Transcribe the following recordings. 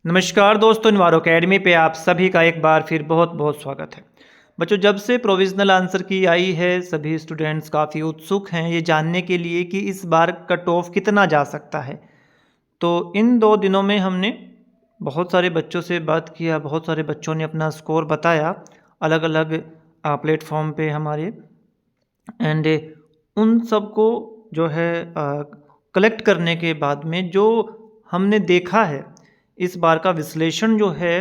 नमस्कार दोस्तों, इन्वायरो अकेडमी पे आप सभी का एक बार फिर बहुत बहुत स्वागत है। बच्चों, जब से प्रोविज़नल आंसर की आई है, सभी स्टूडेंट्स काफ़ी उत्सुक हैं ये जानने के लिए कि इस बार कट ऑफ कितना जा सकता है। तो इन 2 दिनों में हमने बहुत सारे बच्चों से बात किया, बहुत सारे बच्चों ने अपना स्कोर बताया अलग-अलग प्लेटफ़ॉर्म पे हमारे। एंड उन सबको जो है कलेक्ट करने के बाद में जो हमने देखा है, इस बार का विश्लेषण जो है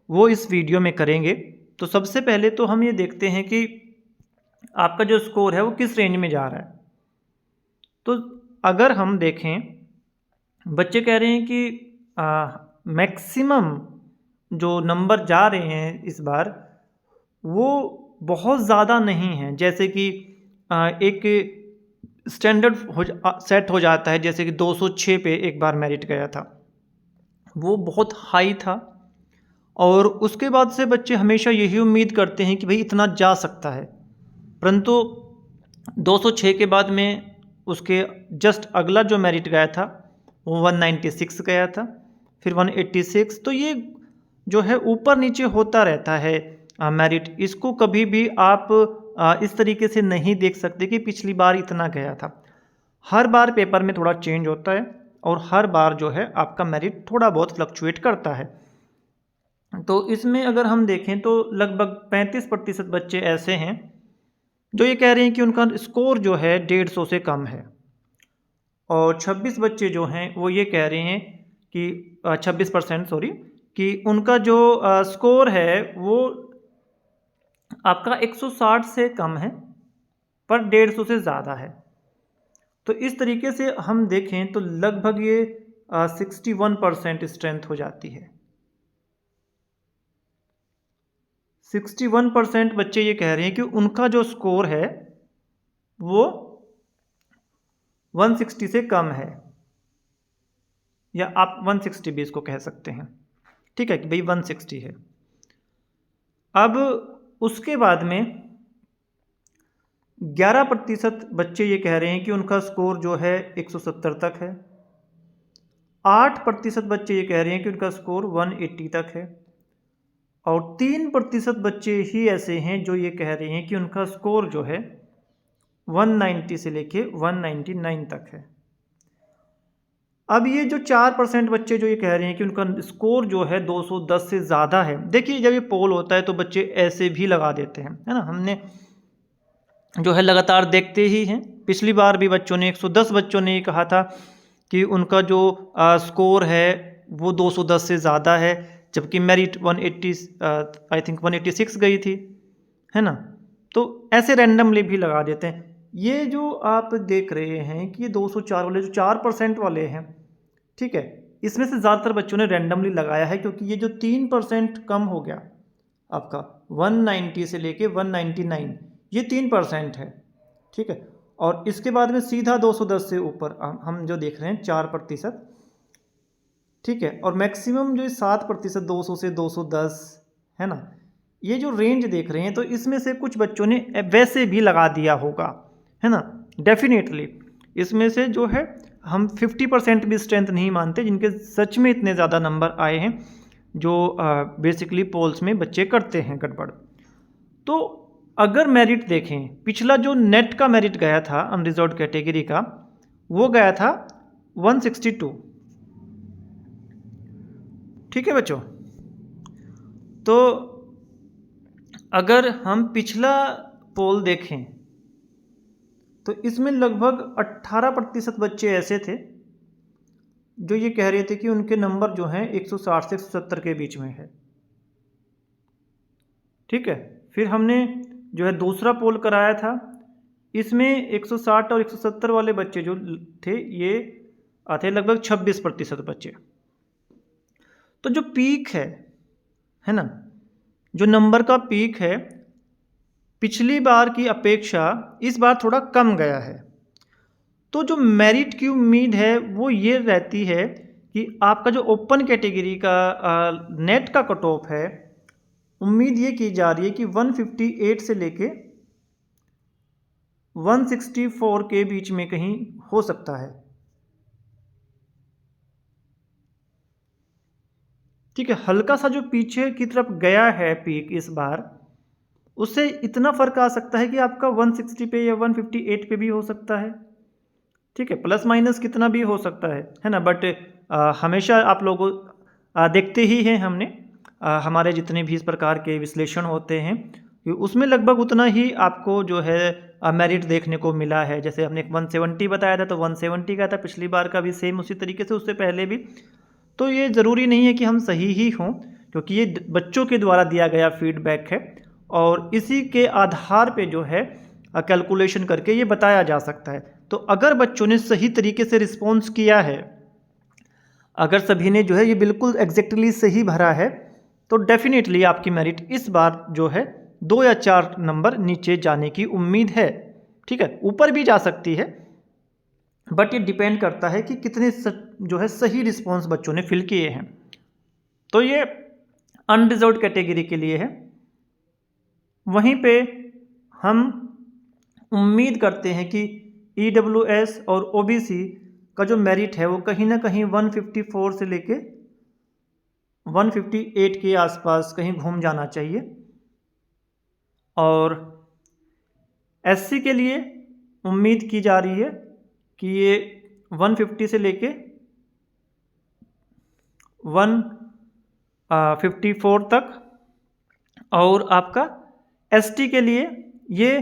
वो इस वीडियो में करेंगे। तो सबसे पहले तो हम ये देखते हैं कि आपका जो स्कोर है वो किस रेंज में जा रहा है। तो अगर हम देखें, बच्चे कह रहे हैं कि मैक्सिमम जो नंबर जा रहे हैं इस बार वो बहुत ज़्यादा नहीं है। जैसे कि एक स्टैंडर्ड सेट हो जाता है, जैसे कि 206 पे एक बार मेरिट गया था, वो बहुत हाई था। और उसके बाद से बच्चे हमेशा यही उम्मीद करते हैं कि भाई इतना जा सकता है, परंतु 206 के बाद में उसके जस्ट अगला जो मेरिट गया था वो 196 गया था, फिर 186। तो ये जो है ऊपर नीचे होता रहता है मेरिट। इसको कभी भी आप इस तरीके से नहीं देख सकते कि पिछली बार इतना गया था। हर बार पेपर में थोड़ा चेंज होता है और हर बार जो है आपका मेरिट थोड़ा बहुत फ्लक्चुएट करता है। तो इसमें अगर हम देखें तो लगभग 35% बच्चे ऐसे हैं जो ये कह रहे हैं कि उनका स्कोर जो है 150 से कम है, और 26 बच्चे जो हैं वो ये कह रहे हैं कि 26% सॉरी, कि उनका जो स्कोर है वो आपका 160 से कम है पर 150 से ज़्यादा है। तो इस तरीके से हम देखें तो लगभग ये 61% स्ट्रेंथ हो जाती है। 61% बच्चे ये कह रहे हैं कि उनका जो स्कोर है वो 160 से कम है, या आप 160 भी इसको कह सकते हैं। ठीक है कि भाई 160 है। अब उसके बाद में 11% बच्चे ये कह रहे हैं कि उनका स्कोर जो है 170 तक है। 8% बच्चे ये कह रहे हैं कि उनका स्कोर 180 तक है। और 3% बच्चे ही ऐसे हैं जो ये कह रहे हैं कि उनका स्कोर जो है 190 से लेके 199 तक है। अब ये जो 4% बच्चे जो ये कह रहे हैं कि उनका स्कोर जो है 210 से ज़्यादा है। देखिए, जब ये पोल होता है तो बच्चे ऐसे भी लगा देते हैं, है ना। हमने जो है लगातार देखते ही हैं। पिछली बार भी बच्चों ने 110 बच्चों ने ये कहा था कि उनका जो स्कोर है वो 210 से ज़्यादा है, जबकि मेरिट 180 आई थिंक 186 गई थी, है ना। तो ऐसे रैंडमली भी लगा देते हैं। ये जो आप देख रहे हैं कि ये 204 वाले जो 4% वाले हैं, ठीक है, इसमें से ज़्यादातर बच्चों ने रैंडमली लगाया है, क्योंकि ये जो 3% कम हो गया आपका 190 से लेके 199, ये 3% है। ठीक है, और इसके बाद में सीधा 210 से ऊपर हम जो देख रहे हैं 4%। ठीक है, और मैक्सिमम जो 7%, 200 से 210, है ना। ये जो रेंज देख रहे हैं तो इसमें से कुछ बच्चों ने वैसे भी लगा दिया होगा, है ना। डेफिनेटली इसमें से जो है हम 50% भी स्ट्रेंथ नहीं मानते जिनके सच में इतने ज़्यादा नंबर आए हैं, जो बेसिकली पोल्स में बच्चे करते हैं गड़बड़। तो अगर मेरिट देखें, पिछला जो नेट का मेरिट गया था अनरिजर्व्ड कैटेगरी का, वो गया था 162। ठीक है बच्चों, तो अगर हम पिछला पोल देखें तो इसमें लगभग 18% बच्चे ऐसे थे जो ये कह रहे थे कि उनके नंबर जो हैं 160 से 170 के बीच में है। ठीक है, फिर हमने जो है दूसरा पोल कराया था, इसमें 160 और 170 वाले बच्चे जो थे ये थे लगभग 26% बच्चे। तो जो पीक है ना, जो नंबर का पीक है पिछली बार की अपेक्षा इस बार थोड़ा कम गया है। तो जो मेरिट की उम्मीद है वो ये रहती है कि आपका जो ओपन कैटेगरी का नेट का कट ऑफ है, उम्मीद ये की जा रही है कि 158 से लेके 164 के बीच में कहीं हो सकता है। ठीक है, हल्का सा जो पीछे की तरफ गया है पीक इस बार, उससे इतना फ़र्क आ सकता है कि आपका 160 पे या 158 पे भी हो सकता है। ठीक है, प्लस माइनस कितना भी हो सकता है ना। बट हमेशा आप लोग देखते ही हैं हमने, हमारे जितने भी इस प्रकार के विश्लेषण होते हैं कि उसमें लगभग उतना ही आपको जो है मेरिट देखने को मिला है। जैसे हमने 170 बताया था तो 170 का था पिछली बार का भी सेम उसी तरीके से, उससे पहले भी। तो ये ज़रूरी नहीं है कि हम सही ही हों, क्योंकि ये बच्चों के द्वारा दिया गया फीडबैक है और इसी के आधार पे जो है कैलकुलेशन करके ये बताया जा सकता है। तो अगर बच्चों ने सही तरीके से रिस्पॉन्स किया है, अगर सभी ने जो है ये बिल्कुल एग्जैक्टली सही भरा है, तो डेफिनेटली आपकी मेरिट इस बार जो है 2 या 4 नंबर नीचे जाने की उम्मीद है। ठीक है, ऊपर भी जा सकती है, बट ये डिपेंड करता है कि कितने जो है सही रिस्पॉन्स बच्चों ने फिल किए हैं। तो ये अनरिजर्व्ड कैटेगरी के लिए है। वहीं पे हम उम्मीद करते हैं कि EWS और OBC का जो मेरिट है वो कहीं ना कहीं 154 से लेके 158 के आसपास कहीं घूम जाना चाहिए। और SC के लिए उम्मीद की जा रही है कि ये 150 से लेके 154 तक, और आपका ST के लिए ये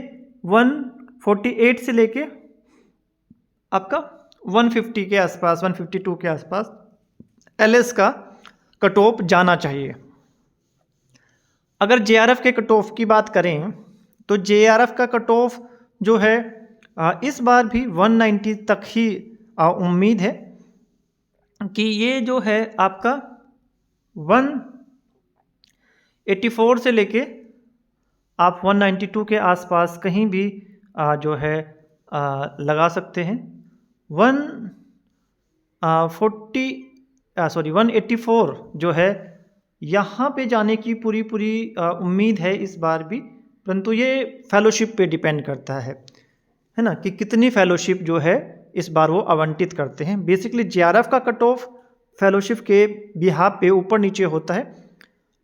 148 से लेके आपका 150 के आसपास, 152 के आसपास LS का कट ऑफ जाना चाहिए। अगर JRF के कट ऑफ की बात करें तो JRF का कट ऑफ जो है इस बार भी 190 तक ही उम्मीद है कि ये जो है आपका 184 से लेके आप 192 के आसपास कहीं भी जो है लगा सकते हैं। 184 जो है यहाँ पे जाने की पूरी उम्मीद है इस बार भी, परंतु ये फेलोशिप पे डिपेंड करता है ना, कि कितनी फेलोशिप जो है इस बार वो आवंटित करते हैं। बेसिकली JRF का कट ऑफ फेलोशिप के बिहाफ पे ऊपर नीचे होता है,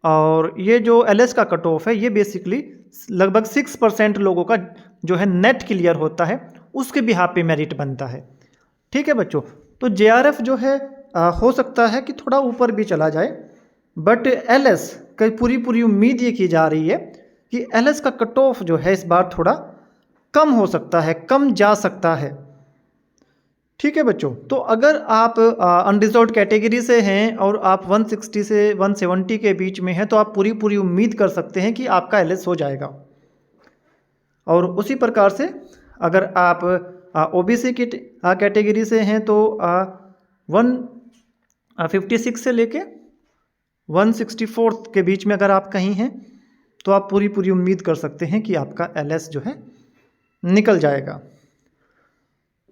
और ये जो LS का कट ऑफ है ये बेसिकली लगभग 6% लोगों का जो है नेट क्लियर होता है, उसके बिहाफ पे मेरिट बनता है। ठीक है बच्चों, तो JRF जो है हो सकता है कि थोड़ा ऊपर भी चला जाए, बट LS की पूरी उम्मीद ये की जा रही है कि LS का कट ऑफ जो है इस बार थोड़ा कम हो सकता है, कम जा सकता है। ठीक है बच्चों, तो अगर आप अनरिजर्व्ड कैटेगरी से हैं और आप 160 से 170 के बीच में हैं, तो आप पूरी उम्मीद कर सकते हैं कि आपका LS हो जाएगा। और उसी प्रकार से अगर आप OBC की कैटेगरी से हैं तो 156 से लेके 164 के बीच में अगर आप कहीं हैं, तो आप पूरी उम्मीद कर सकते हैं कि आपका LS जो है निकल जाएगा।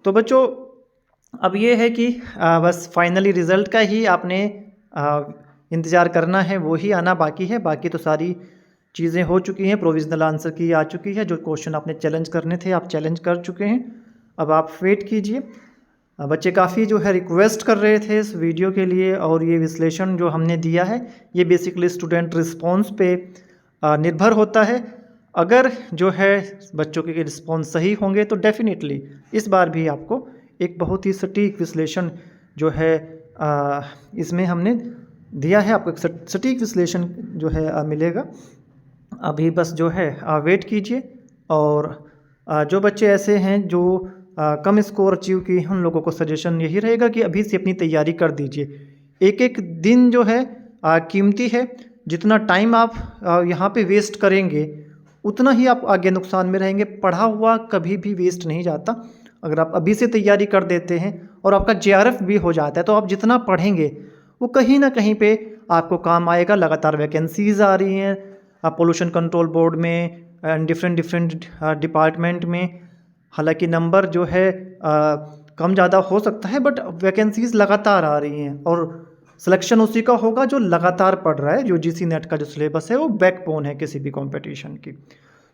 तो बच्चों अब ये है कि बस फाइनली रिज़ल्ट का ही आपने इंतज़ार करना है, वो ही आना बाकी है। बाकी तो सारी चीज़ें हो चुकी हैं, प्रोविज़नल आंसर की आ चुकी है, जो क्वेश्चन आपने चैलेंज करने थे आप चैलेंज कर चुके हैं। अब आप वेट कीजिए। बच्चे काफ़ी जो है रिक्वेस्ट कर रहे थे इस वीडियो के लिए, और ये विश्लेषण जो हमने दिया है ये बेसिकली स्टूडेंट रिस्पॉन्स पे निर्भर होता है। अगर जो है बच्चों के रिस्पॉन्स सही होंगे तो डेफिनेटली इस बार भी आपको एक बहुत ही सटीक विश्लेषण जो है इसमें हमने दिया है, आपको एक सटीक विश्लेषण जो है मिलेगा। अभी बस जो है वेट कीजिए। और जो बच्चे ऐसे हैं जो कम स्कोर अचीव किए हैं, उन लोगों को सजेशन यही रहेगा कि अभी से अपनी तैयारी कर दीजिए। एक दिन जो है कीमती है, जितना टाइम आप यहाँ पे वेस्ट करेंगे उतना ही आप आगे नुकसान में रहेंगे। पढ़ा हुआ कभी भी वेस्ट नहीं जाता। अगर आप अभी से तैयारी कर देते हैं और आपका JRF भी हो जाता है, तो आप जितना पढ़ेंगे वो कहीं ना कहीं पे आपको काम आएगा। लगातार वैकेंसीज़ आ रही हैं पोल्यूशन कंट्रोल बोर्ड में, डिफरेंट डिपार्टमेंट में। हालांकि नंबर जो है कम ज़्यादा हो सकता है, बट वैकेंसीज़ लगातार आ रही हैं और सिलेक्शन उसी का होगा जो लगातार पढ़ रहा है। UGC नेट का जो सिलेबस है वो बैकबोन है किसी भी कंपटीशन की।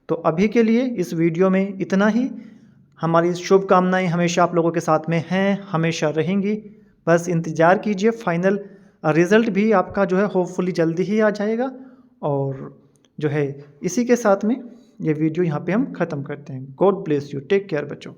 तो अभी के लिए इस वीडियो में इतना ही। हमारी शुभकामनाएं हमेशा आप लोगों के साथ में हैं, हमेशा रहेंगी। बस इंतज़ार कीजिए फाइनल रिज़ल्ट भी आपका जो है होपफुली जल्दी ही आ जाएगा। और जो है इसी के साथ में ये वीडियो यहाँ पे हम ख़त्म करते हैं। God bless you, take care बच्चों।